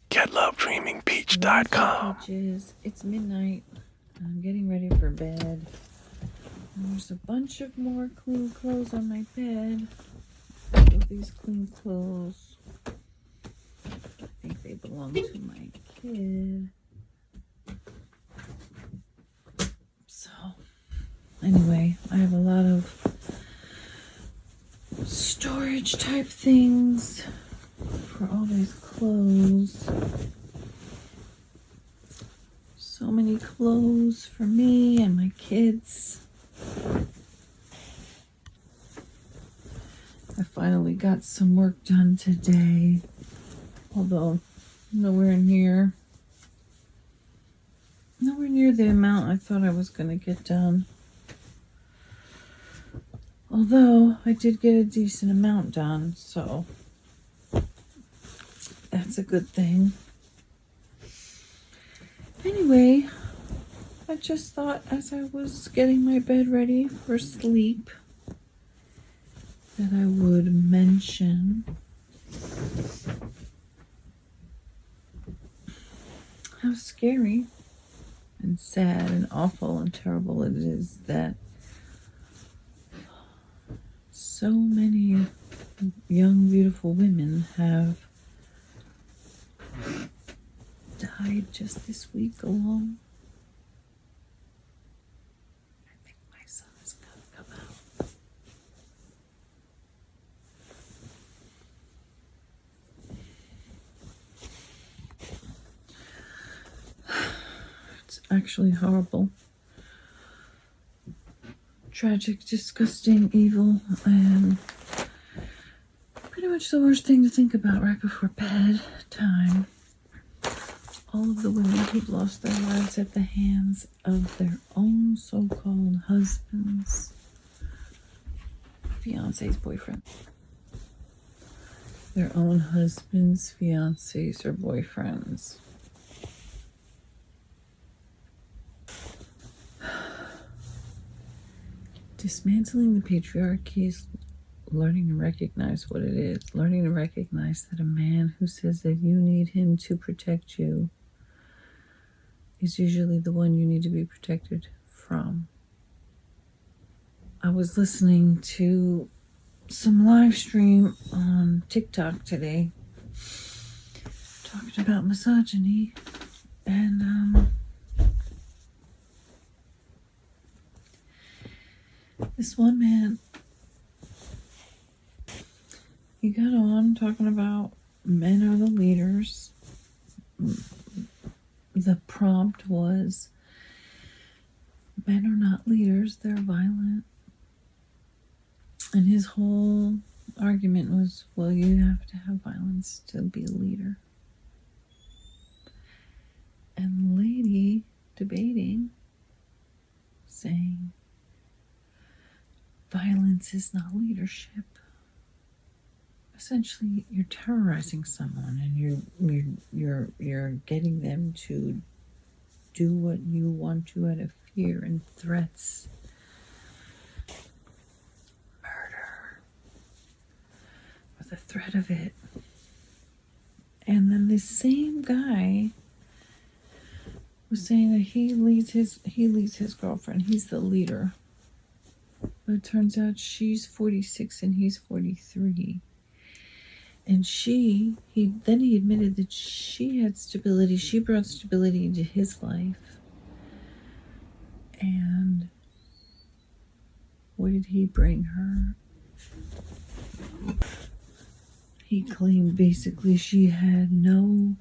GetLoveDreamingBeach.com. Peaches. It's midnight. I'm getting ready for bed. And there's a bunch of more clean clothes on my bed. All these clean clothes. I think they belong to my kid. So, anyway, I have a lot of storage type things for all these clothes. So many clothes for me and my kids. I finally got some work done today, although nowhere near the amount I thought I was going to get done. Although I did get a decent amount done, so that's a good thing. Anyway, I just thought as I was getting my bed ready for sleep that I would mention how scary and sad and awful and terrible it is that so many young, beautiful women have died just this week alone. I think my son is going to come out. It's actually horrible. Tragic, disgusting, evil, and pretty much the worst thing to think about right before bed time. All of the women who've lost their lives at the hands of their own so-called husbands, fiancés, boyfriends. Their own husbands, fiancés, or boyfriends. Dismantling the patriarchy is learning to recognize what it is. Learning to recognize that a man who says that you need him to protect you is usually the one you need to be protected from. I was listening to some live stream on TikTok today talking about misogyny, and this one man, he got on talking about men are the leaders. The prompt was, men are not leaders, they're violent. And his whole argument was, well, you have to have violence to be a leader. And the lady debating, saying, violence is not leadership. Essentially, you're terrorizing someone, and you're getting them to do what you want to out of fear and threats. Murder. Or the threat of it. And then this same guy was saying that he leads his girlfriend. He's the leader. But it turns out she's 46 and he's 43. And he admitted that she had stability. She brought stability into his life. And what did he bring her? He claimed basically she had no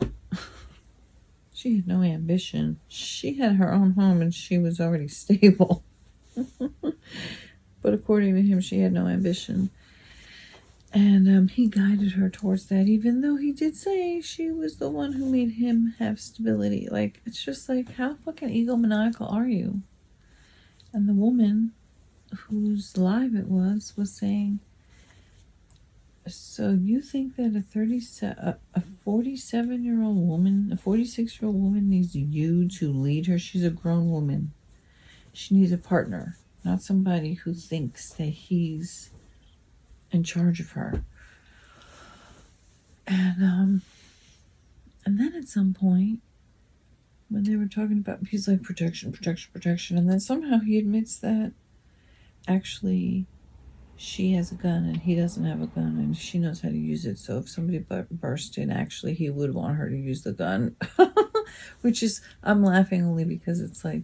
ambition. She had her own home and she was already stable. But according to him, she had no ambition. And he guided her towards that, even though he did say she was the one who made him have stability. Like, it's just like, how fucking egomaniacal are you? And the woman whose live it was saying, so you think that a 47-year-old woman, a 46-year-old woman needs you to lead her? She's a grown woman. She needs a partner, not somebody who thinks that he's in charge of her. And And then at some point, when they were talking about, he's like, protection, protection, protection. And then somehow he admits that actually she has a gun and he doesn't have a gun and she knows how to use it. So if somebody burst in, actually, he would want her to use the gun. Which is, I'm laughing only because it's like,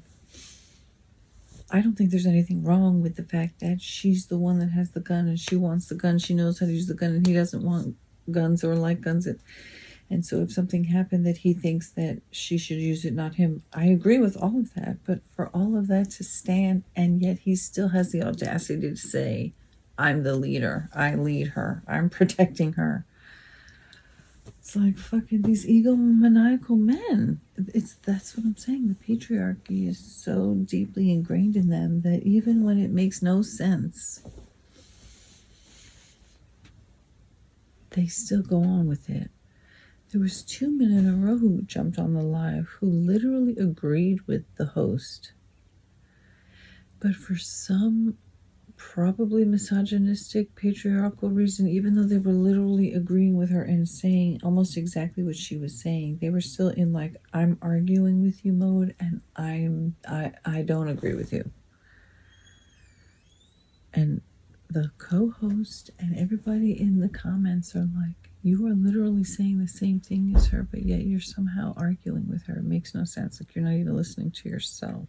I don't think there's anything wrong with the fact that she's the one that has the gun and she wants the gun. She knows how to use the gun and he doesn't want guns or like guns. And so if something happened that he thinks that she should use it, not him, I agree with all of that. But for all of that to stand, and yet he still has the audacity to say, I'm the leader. I lead her. I'm protecting her. It's like fucking these egomaniacal men. That's what I'm saying. The patriarchy is so deeply ingrained in them that even when it makes no sense, they still go on with it. There was 2 men in a row who jumped on the live who literally agreed with the host. But for some probably misogynistic, patriarchal reason, even though they were literally agreeing with her and saying almost exactly what she was saying, they were still in like, I'm arguing with you mode, and I don't agree with you. And the co-host and everybody in the comments are like, you are literally saying the same thing as her, but yet you're somehow arguing with her. It makes no sense. Like, you're not even listening to yourself.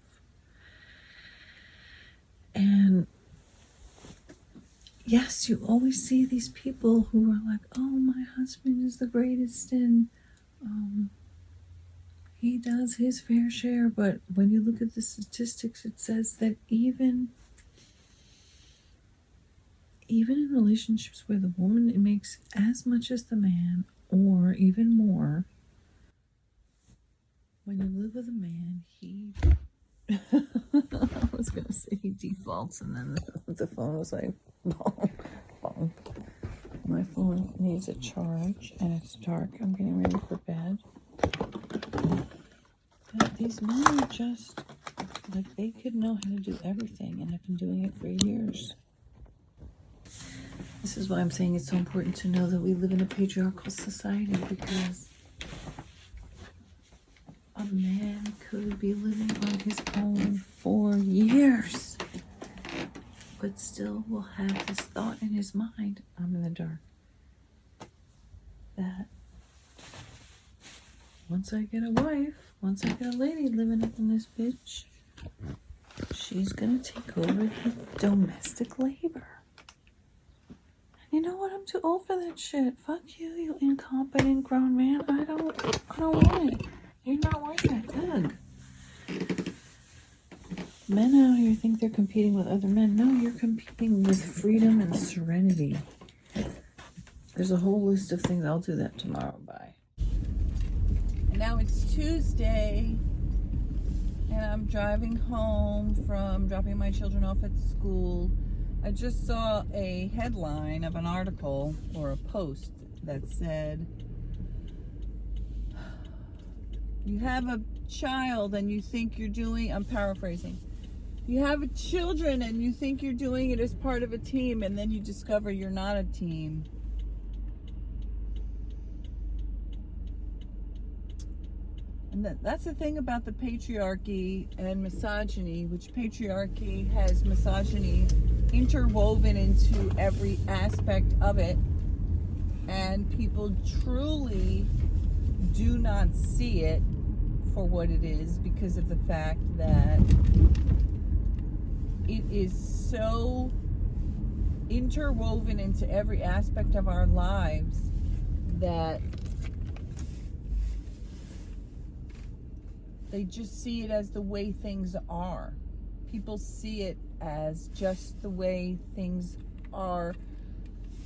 And yes, you always see these people who are like, oh, my husband is the greatest and he does his fair share. But when you look at the statistics, it says that even in relationships where the woman makes as much as the man or even more, when you live with a man, he I was gonna say he defaults, and then the phone was like, bonk, bonk. My phone needs a charge and it's dark. I'm getting ready for bed. But these men are just like, they could know how to do everything and have been doing it for years. This is why I'm saying it's so important to know that we live in a patriarchal society, because a man could be living on his own for years, but still will have this thought in his mind, I'm in the dark, that once I get a wife, once I get a lady living up in this bitch, she's gonna take over the domestic labor. You know what? I'm too old for that shit. Fuck you, you incompetent grown man. I don't want it. You're not worth that. Doug. Men out here think they're competing with other men. No, you're competing with freedom and serenity. There's a whole list of things. I'll do that tomorrow. Bye. And now it's Tuesday, and I'm driving home from dropping my children off at school. I just saw a headline of an article or a post that said, you have a child and you think you're doing, I'm paraphrasing, you have children and you think you're doing it as part of a team, and then you discover you're not a team. And that's the thing about the patriarchy and misogyny, which patriarchy has misogyny interwoven into every aspect of it, and people truly do not see it for what it is, because of the fact that it is so interwoven into every aspect of our lives that they just see it as the way things are. People see it as just the way things are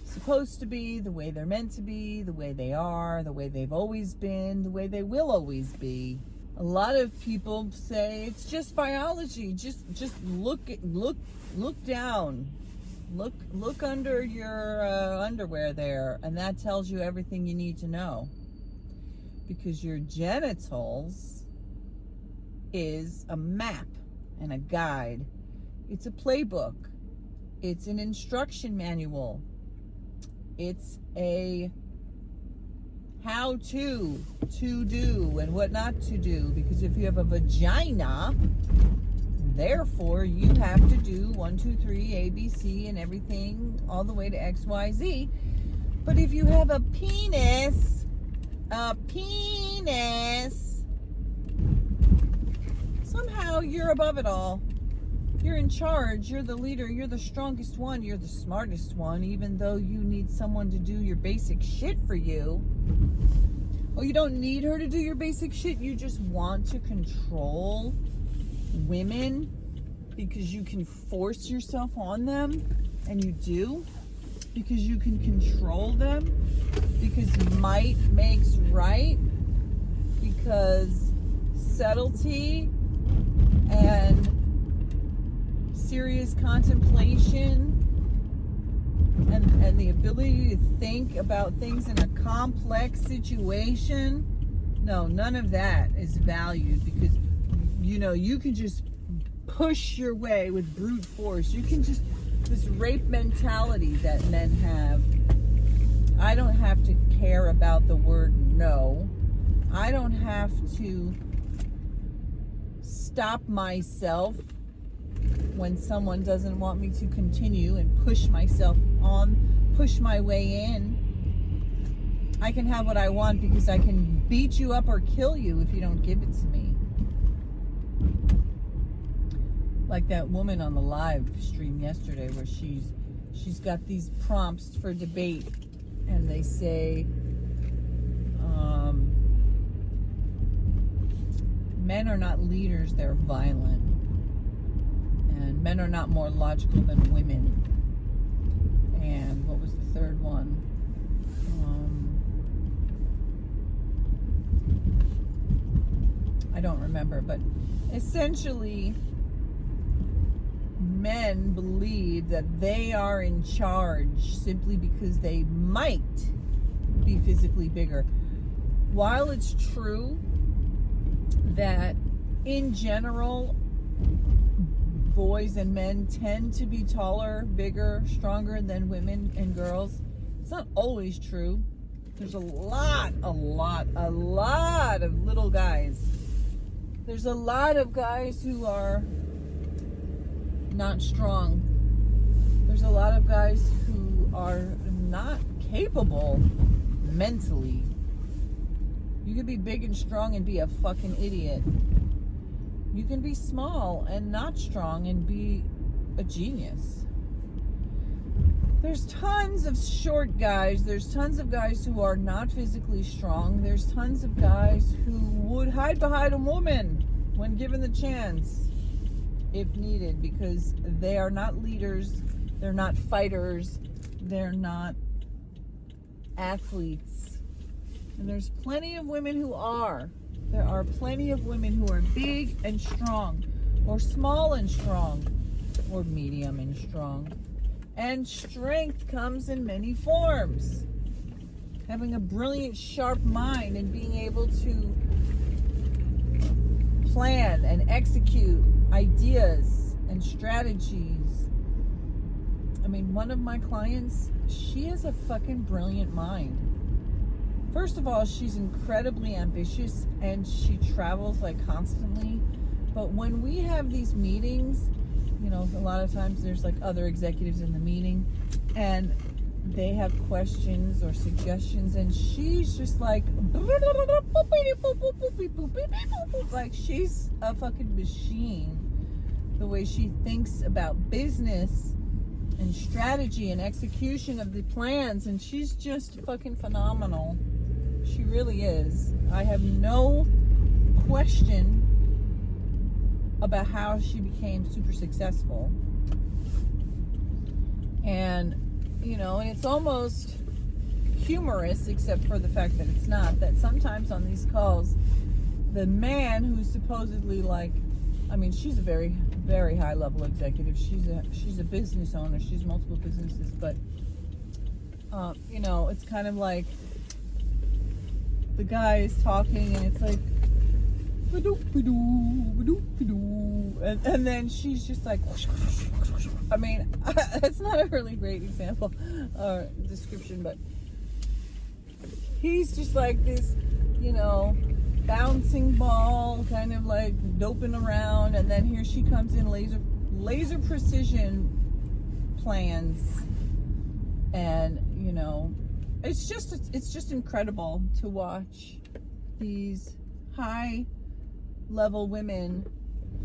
supposed to be, the way they're meant to be, the way they are, the way they've always been, the way they will always be. A lot of people say it's just biology. Just look down. Look under your underwear there, and that tells you everything you need to know. Because your genitals is a map and a guide. It's a playbook. It's an instruction manual. It's a how to do and what not to do. Because if you have a vagina, therefore you have to do 1, 2, 3, A, B, C, and everything all the way to X, Y, Z. But if you have a penis, somehow you're above it all. You're in charge, you're the leader, you're the strongest one, you're the smartest one, even though you need someone to do your basic shit for you. Well, you don't need her to do your basic shit, you just want to control women because you can force yourself on them, and you do, because you can control them, because might makes right, because subtlety and serious contemplation and the ability to think about things in a complex situation. No, none of that is valued, because you can just push your way with brute force. You can just, this rape mentality that men have. I don't have to care about the word no. I don't have to stop myself when someone doesn't want me to continue and push myself on, push my way in. I can have what I want because I can beat you up or kill you if you don't give it to me. Like that woman on the live stream yesterday, where she's got these prompts for debate, and they say men are not leaders, they're violent. And men are not more logical than women. And what was the third one? I don't remember, but essentially men believe that they are in charge simply because they might be physically bigger. While it's true that in general boys and men tend to be taller, bigger, stronger than women and girls, it's not always true. There's a lot of little guys. There's a lot of guys who are not strong. There's a lot of guys who are not capable mentally. You can be big and strong and be a fucking idiot. You can be small and not strong and be a genius. There's tons of short guys. There's tons of guys who are not physically strong. There's tons of guys who would hide behind a woman when given the chance, if needed, because they are not leaders, they're not fighters, they're not athletes. And there's plenty of women who are. There are plenty of women who are big and strong, or small and strong, or medium and strong. And strength comes in many forms. Having a brilliant, sharp mind and being able to plan and execute ideas and strategies. I mean, one of my clients, she has a fucking brilliant mind. First of all, she's incredibly ambitious and she travels like constantly. But when we have these meetings, a lot of times there's like other executives in the meeting and they have questions or suggestions, and she's just like she's a fucking machine. The way she thinks about business and strategy and execution of the plans, and she's just fucking phenomenal. She really is. I have no question about how she became super successful. And and it's almost humorous, except for the fact that it's not, that sometimes on these calls, the man who's supposedly she's a very, very high level executive. She's a business owner. She's multiple businesses, but it's kind of like the guy is talking and it's like and then she's just like, I mean, it's not a really great example or description, but he's just like this, you know, bouncing ball, kind of like doping around, and then here she comes in, laser precision plans, and you know, it's just incredible to watch these high level women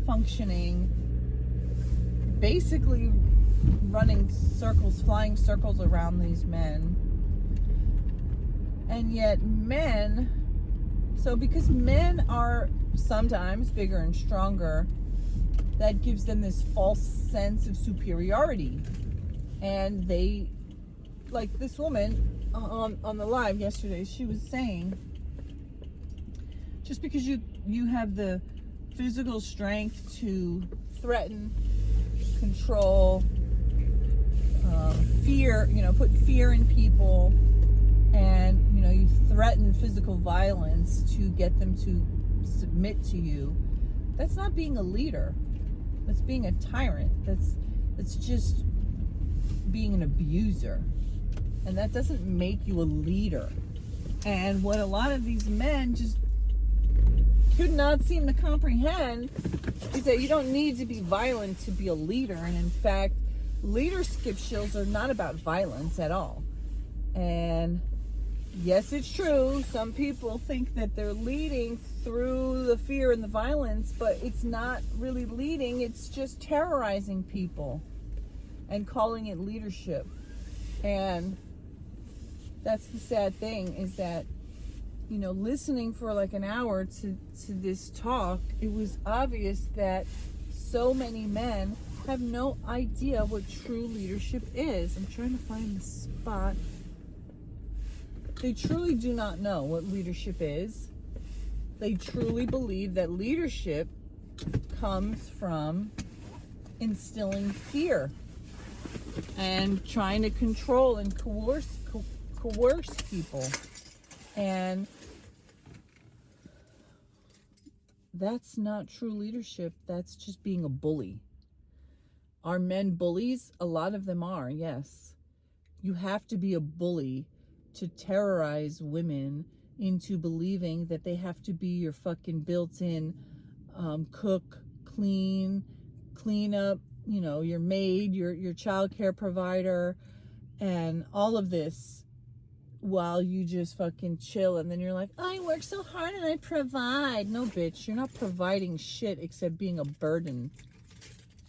functioning, basically running circles, flying circles around these men. And yet men, so because men are sometimes bigger and stronger, that gives them this false sense of superiority. And they, like this woman on the live yesterday, she was saying, just because you have the physical strength to threaten, control, fear, you know, put fear in people, and you know, you threaten physical violence to get them to submit to you, that's not being a leader. That's being a tyrant. That's just being an abuser. And that doesn't make you a leader. And what a lot of these men just could not seem to comprehend is that you don't need to be violent to be a leader. And in fact, leadership skills are not about violence at all. And yes, it's true, some people think that they're leading through the fear and the violence, but it's not really leading, it's just terrorizing people and calling it leadership. And that's the sad thing, is that, you know, listening for like an hour to this talk, it was obvious that so many men have no idea what true leadership is. I'm trying to find the spot. They truly do not know what leadership is. They truly believe that leadership comes from instilling fear and trying to control and coerce people. And that's not true leadership. That's just being a bully. Are men bullies? A lot of them are, yes. You have to be a bully to terrorize women into believing that they have to be your fucking built-in cook, clean up, you know, your maid, your child care provider, and all of this, while you just fucking chill. And then you're like, oh, I work so hard and I provide. No, bitch, you're not providing shit except being a burden.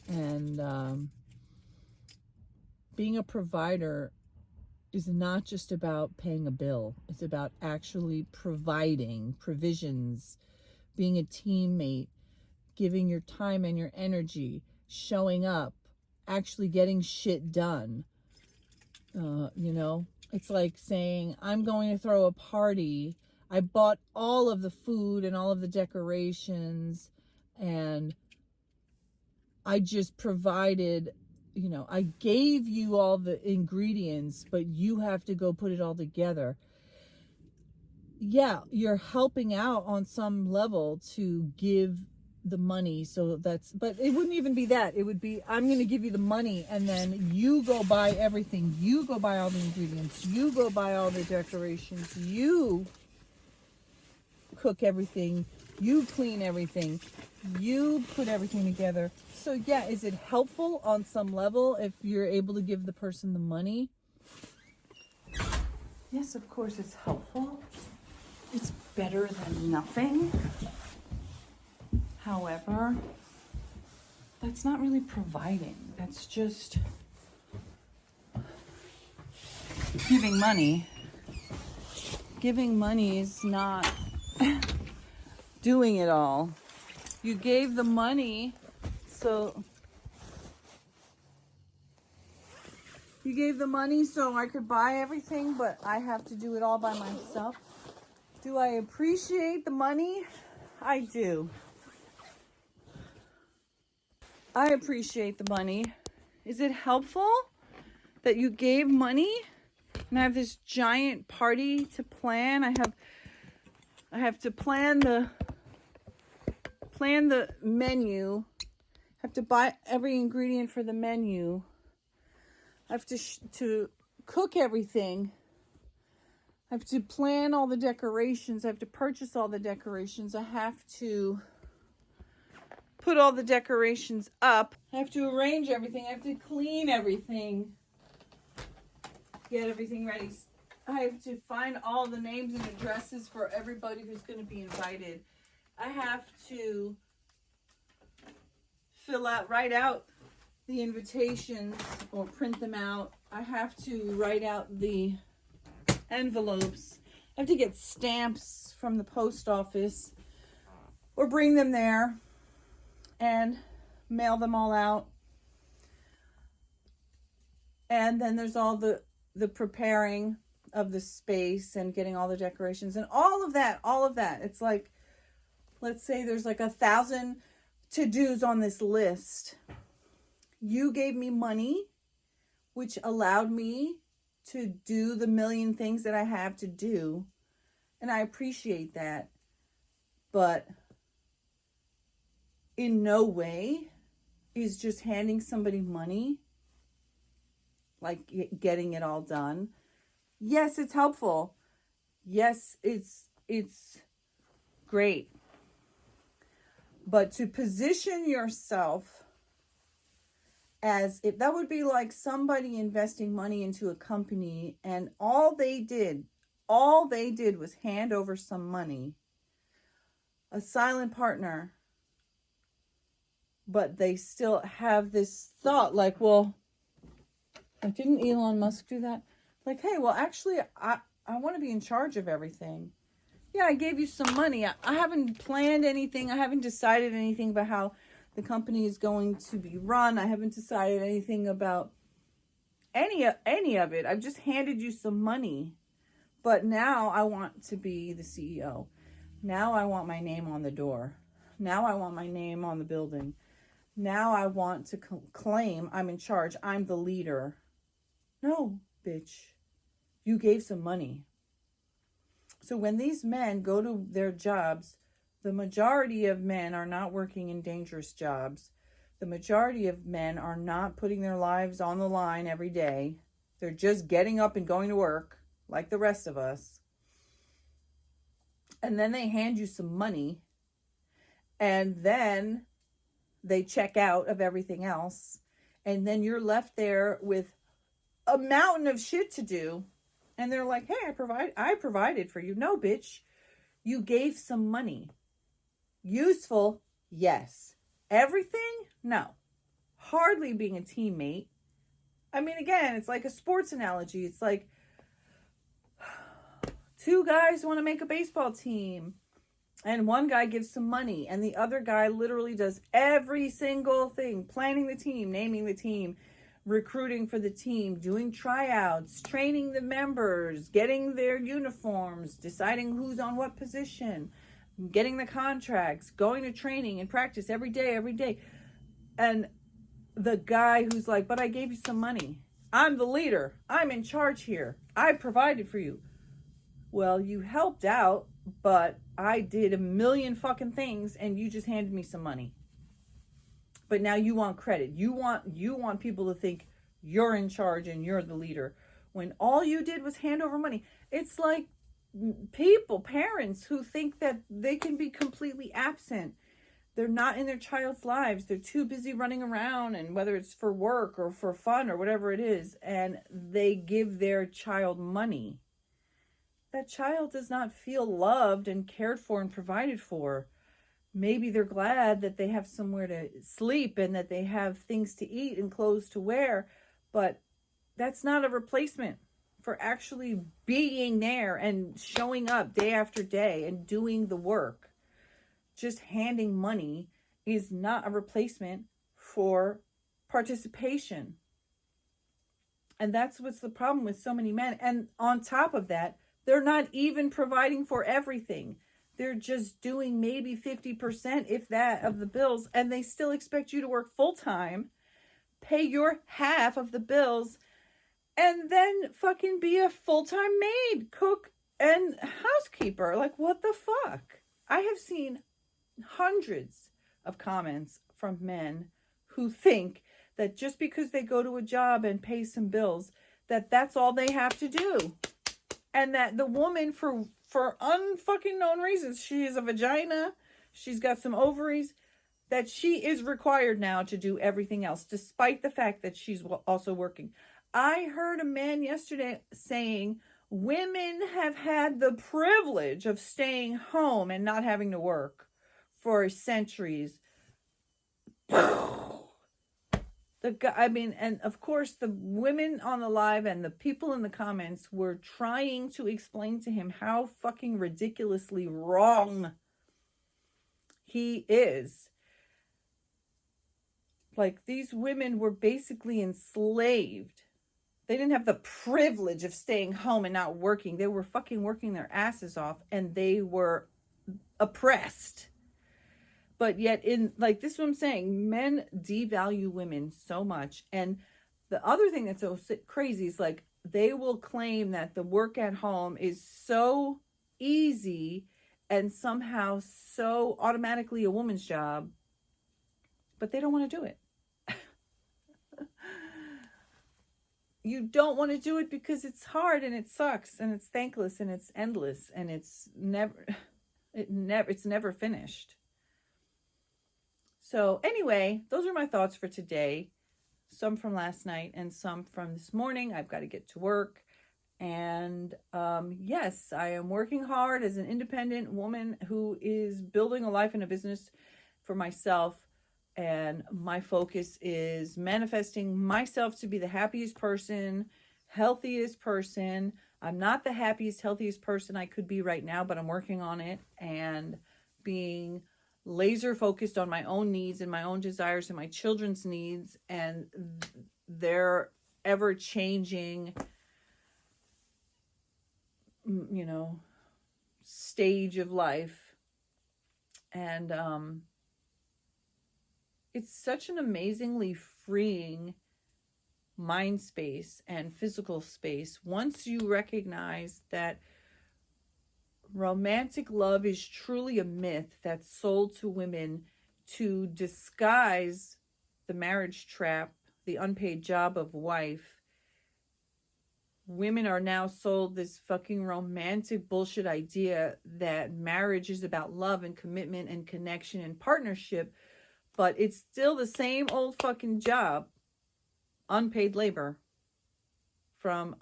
And being a provider is not just about paying a bill. It's about actually providing provisions, being a teammate, giving your time and your energy, showing up, actually getting shit done. You know, it's like saying, I'm going to throw a party. I bought all of the food and all of the decorations, and I just provided, you know, I gave you all the ingredients, but you have to go put it all together. Yeah, you're helping out on some level to give the money. So that's, but it wouldn't even be that. It would be, I'm going to give you the money, and then you go buy everything. You go buy all the ingredients. You go buy all the decorations. You cook everything. You clean everything. You put everything together. So yeah, is it helpful on some level if you're able to give the person the money? Yes, of course it's helpful. It's better than nothing. However, that's not really providing. That's just giving money. Giving money is not doing it all. You gave the money, so you gave the money so I could buy everything, but I have to do it all by myself. Do I appreciate the money? I do. I appreciate the money. Is it helpful that you gave money and I have this giant party to plan? I have to plan the menu. I have to buy every ingredient for the menu. I have to cook everything. I have to plan all the decorations. I have to purchase all the decorations. I have to put all the decorations up. I have to arrange everything. I have to clean everything. Get everything ready. I have to find all the names and addresses for everybody who's going to be invited. I have to write out the invitations or print them out. I have to write out the envelopes. I have to get stamps from the post office or bring them there and mail them all out. And then there's all the preparing of the space and getting all the decorations and all of that. It's like, let's say there's like 1,000 to-dos on this list. You gave me money, which allowed me to do the million things that I have to do. And I appreciate that. But in no way is just handing somebody money, like getting it all done. Yes, it's helpful. Yes, it's great. But to position yourself as if that would be like somebody investing money into a company and all they did was hand over some money, a silent partner, but they still have this thought like, well, didn't Elon Musk do that? Like, hey, well, actually, I want to be in charge of everything. Yeah, I gave you some money. I haven't planned anything. I haven't decided anything about how the company is going to be run. I haven't decided anything about any of it. I've just handed you some money. But now I want to be the CEO. Now I want my name on the door. Now I want my name on the building. Now I want to claim I'm in charge. I'm the leader. No, bitch. You gave some money. So when these men go to their jobs, the majority of men are not working in dangerous jobs. The majority of men are not putting their lives on the line every day. They're just getting up and going to work like the rest of us. And then they hand you some money. And then they check out of everything else. And then you're left there with a mountain of shit to do. And they're like, hey, I provided for you. No, bitch. You gave some money. Useful? Yes. Everything? No. Hardly being a teammate. I mean, again, it's like a sports analogy. It's like two guys want to make a baseball team. And one guy gives some money. And the other guy literally does every single thing. Planning the team, naming the team, recruiting for the team, doing tryouts, training the members, getting their uniforms, deciding who's on what position, getting the contracts, going to training and practice every day. And the guy who's like, but I gave you some money. I'm the leader. I'm in charge here. I provided for you. Well, you helped out, but I did a million fucking things and you just handed me some money. But now you want credit. You want people to think you're in charge and you're the leader. When all you did was hand over money. It's like parents who think that they can be completely absent. They're not in their child's lives. They're too busy running around, and whether it's for work or for fun or whatever it is, and they give their child money. That child does not feel loved and cared for and provided for. Maybe they're glad that they have somewhere to sleep and that they have things to eat and clothes to wear, but that's not a replacement for actually being there and showing up day after day and doing the work. Just handing money is not a replacement for participation. And that's what's the problem with so many men. And on top of that, they're not even providing for everything. They're just doing maybe 50%, if that, of the bills. And they still expect you to work full time, pay your half of the bills, and then fucking be a full-time maid, cook, and housekeeper. Like, what the fuck? I have seen hundreds of comments from men who think that just because they go to a job and pay some bills, that that's all they have to do. And that the woman, for unfucking known reasons, she has a vagina, she's got some ovaries, that she is required now to do everything else, despite the fact that she's also working. I heard a man yesterday saying women have had the privilege of staying home and not having to work for centuries. And of course the women on the live and the people in the comments were trying to explain to him how fucking ridiculously wrong he is. Like, these women were basically enslaved. They didn't have the privilege of staying home and not working. They were fucking working their asses off, and they were oppressed. But yet, this is what I'm saying, men devalue women so much. And the other thing that's so crazy is, like, they will claim that the work at home is so easy and somehow so automatically a woman's job, but they don't want to do it. You don't want to do it because it's hard and it sucks and it's thankless and it's endless and it's never finished. So anyway, those are my thoughts for today. Some from last night and some from this morning. I've got to get to work. And yes, I am working hard as an independent woman who is building a life and a business for myself. And my focus is manifesting myself to be the happiest person, healthiest person. I'm not the happiest, healthiest person I could be right now, but I'm working on it and being laser focused on my own needs and my own desires and my children's needs and their ever changing, stage of life. And, it's such an amazingly freeing mind space and physical space once you recognize that romantic love is truly a myth that's sold to women to disguise the marriage trap, the unpaid job of wife. Women are now sold this fucking romantic bullshit idea that marriage is about love and commitment and connection and partnership. But it's still the same old fucking job, unpaid labor, from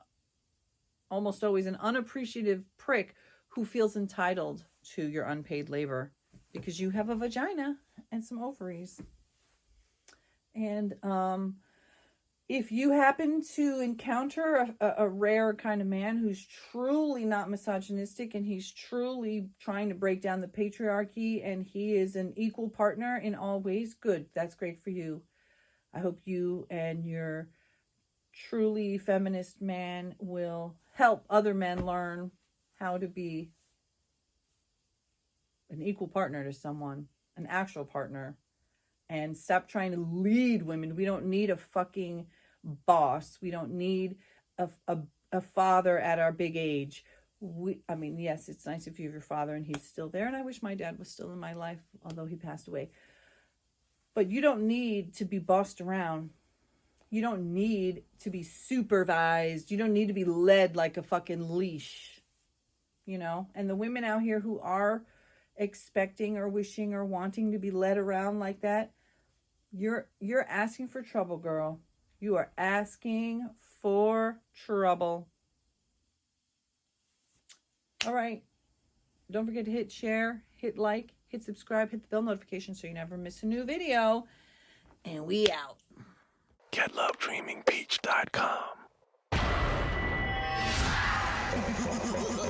almost always an unappreciative prick who feels entitled to your unpaid labor because you have a vagina and some ovaries. And if you happen to encounter a rare kind of man who's truly not misogynistic and he's truly trying to break down the patriarchy and he is an equal partner in all ways, good. That's great for you. I hope you and your truly feminist man will help other men learn how to be an equal partner to someone, an actual partner, and stop trying to lead women. We don't need a fucking boss. We don't need a father at our big age. Yes, it's nice if you have your father and he's still there. And I wish my dad was still in my life, although he passed away. But you don't need to be bossed around. You don't need to be supervised. You don't need to be led like a fucking leash, And the women out here who are expecting or wishing or wanting to be led around like that, you're asking for trouble, girl. You are asking for trouble. All right. Don't forget to hit share, hit like, hit subscribe, hit the bell notification so you never miss a new video. And we out. GetLoveDreamingPeach.com